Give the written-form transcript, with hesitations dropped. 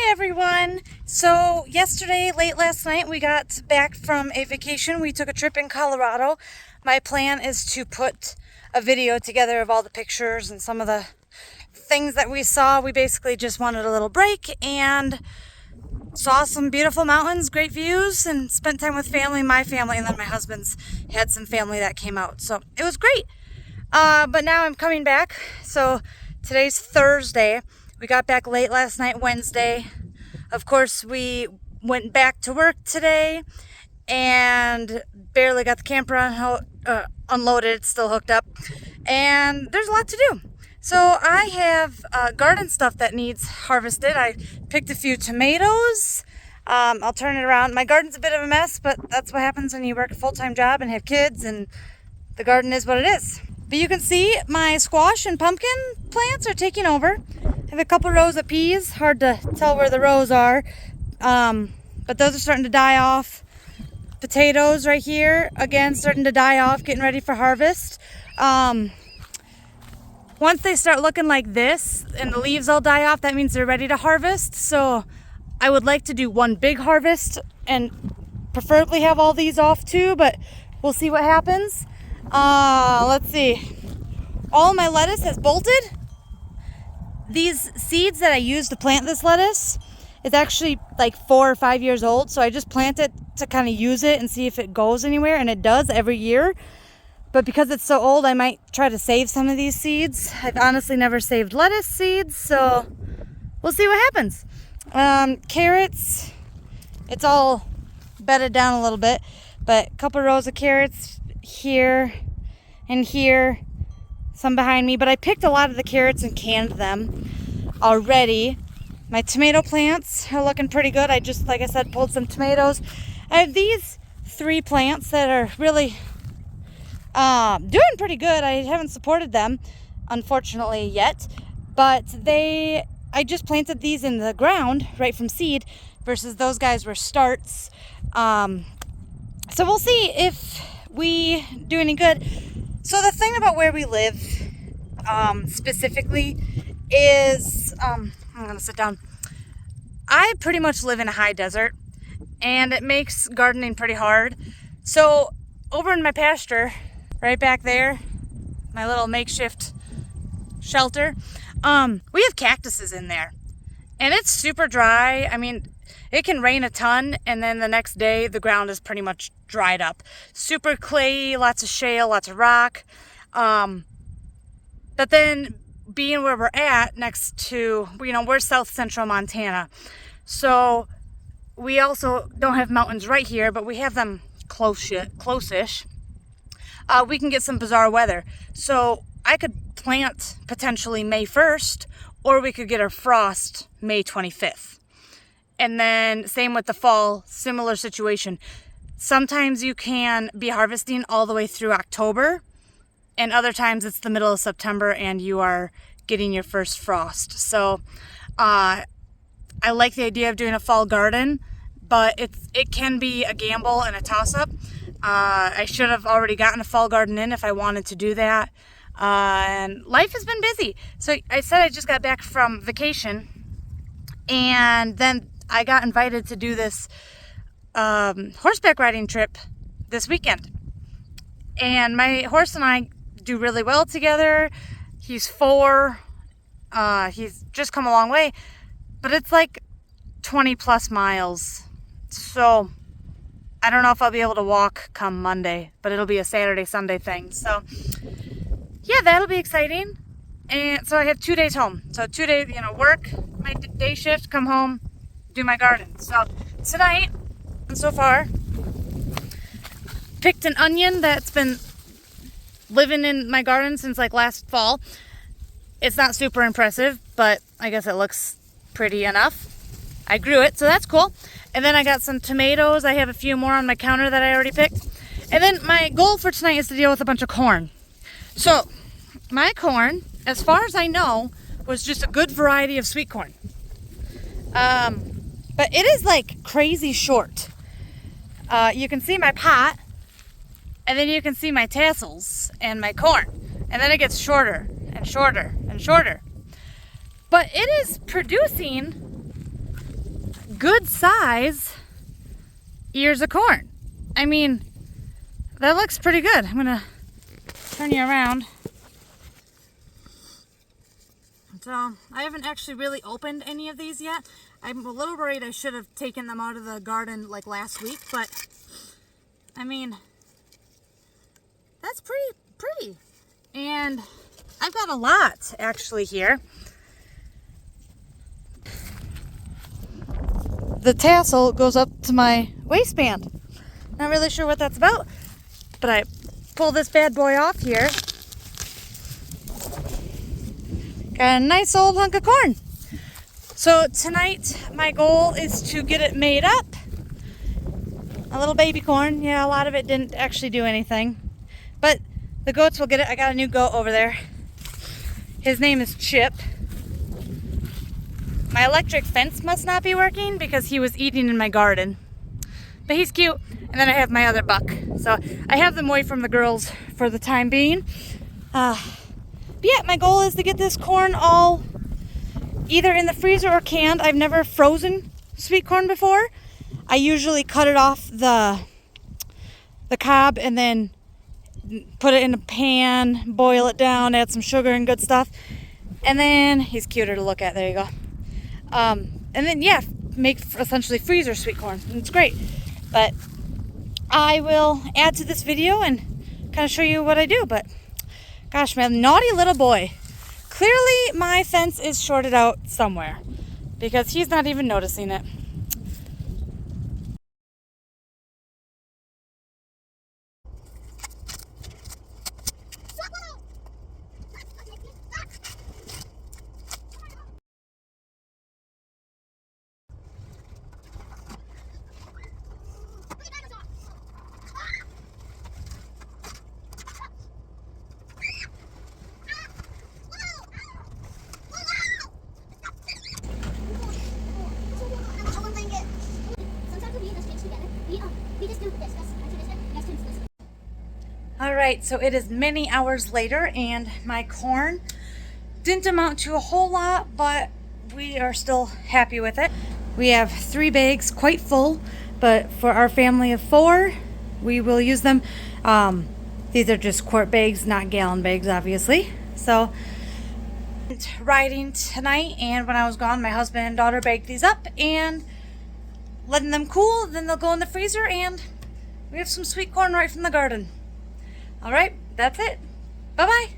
Hi everyone! So yesterday, late last night, we got back from a vacation. We took a trip in Colorado. My plan is to put a video together of all the pictures and some of the things that we saw. We basically just wanted a little break and saw some beautiful mountains, great views, and spent time with family, my family, and then my husband's had some family that came out. So it was great. But now I'm coming back. So today's Thursday. We got back late last night, Wednesday. Of course, we went back to work today and barely got the camper unloaded. It's still hooked up. And there's a lot to do. So I have garden stuff that needs harvested. I picked a few tomatoes. I'll turn it around. My garden's a bit of a mess, but that's what happens when you work a full-time job and have kids, and the garden is what it is. But you can see my squash and pumpkin plants are taking over. I have a couple rows of peas. Hard to tell where the rows are, but those are starting to die off. Potatoes right here, again, starting to die off, getting ready for harvest. Once they start looking like this and the leaves all die off, that means they're ready to harvest. So I would like to do one big harvest and preferably have all these off too, but we'll see what happens. Let's see. All my lettuce has bolted. These seeds that I used to plant this lettuce is actually like 4 or 5 years old. So I just plant it to kind of use it and see if it goes anywhere. And it does every year. But because it's so old, I might try to save some of these seeds. I've honestly never saved lettuce seeds. So we'll see what happens. Carrots, it's all bedded down a little bit. But a couple rows of carrots here and here. Some behind me, but I picked a lot of the carrots and canned them already. My tomato plants are looking pretty good. I just, like I said, pulled some tomatoes. I have these 3 plants that are really doing pretty good. I haven't supported them, unfortunately, yet, but I just planted these in the ground right from seed versus those guys were starts. So we'll see if we do any good. So the thing about where we live specifically is, I'm going to sit down. I pretty much live in a high desert, and it makes gardening pretty hard. So over in my pasture, right back there, my little makeshift shelter, we have cactuses in there. And it's super dry. I mean, it can rain a ton, and then the next day the ground is pretty much dried up. Super clayey, lots of shale, lots of rock. But then being where we're at next to, we're south central Montana. So we also don't have mountains right here, but we have them close-ish. We can get some bizarre weather. So I could plant potentially May 1st, or we could get a frost May 25th. And then same with the fall, similar situation. Sometimes you can be harvesting all the way through October, and other times it's the middle of September and you are getting your first frost. So I like the idea of doing a fall garden, but it can be a gamble and a toss-up. I should have already gotten a fall garden in if I wanted to do that. And life has been busy. So I said I just got back from vacation, and then I got invited to do this horseback riding trip this weekend. And my horse and I do really well together. He's 4. He's just come a long way. But it's like 20 plus miles. So I don't know if I'll be able to walk come Monday, but it'll be a Saturday, Sunday thing. So yeah, that'll be exciting. And so I have 2 days home. So 2 days, work my day shift, come home, do my garden. So tonight, and so far, picked an onion that's been living in my garden since like last fall. It's not super impressive, but I guess it looks pretty enough. I grew it, so that's cool. And then I got some tomatoes. I have a few more on my counter that I already picked. And then my goal for tonight is to deal with a bunch of corn. So my corn, as far as I know, was just a good variety of sweet corn. But it is like crazy short. You can see my pot, and then you can see my tassels and my corn. And then it gets shorter and shorter and shorter. But it is producing good size ears of corn. I mean, that looks pretty good. I'm gonna turn you around. So I haven't actually really opened any of these yet. I'm a little worried I should have taken them out of the garden like last week, but I mean, that's pretty. And I've got a lot actually here. The tassel goes up to my waistband. Not really sure what that's about, but I pull this bad boy off here. Got a nice old hunk of corn. So tonight my goal is to get it made up. A little baby corn. Yeah, a lot of it didn't actually do anything, but the goats will get it. I got a new goat over there. His name is Chip. My electric fence must not be working because he was eating in my garden. But he's cute. And then I have my other buck. So I have them away from the girls for the time being. But yeah, my goal is to get this corn all either in the freezer or canned. I've never frozen sweet corn before. I usually cut it off the cob and then put it in a pan, boil it down, add some sugar and good stuff. And then he's cuter to look at. There you go. And then, yeah, make essentially freezer sweet corn. And it's great. But I will add to this video and kind of show you what I do. But gosh, man, naughty little boy. Clearly my fence is shorted out somewhere because he's not even noticing it. Alright, so it is many hours later and my corn didn't amount to a whole lot, but we are still happy with it. We have 3 bags, quite full, but for our family of 4, we will use them. These are just quart bags, not gallon bags, obviously. So, riding tonight, and when I was gone, my husband and daughter bagged these up and letting them cool, then they'll go in the freezer, and we have some sweet corn right from the garden. All right, that's it. Bye-bye.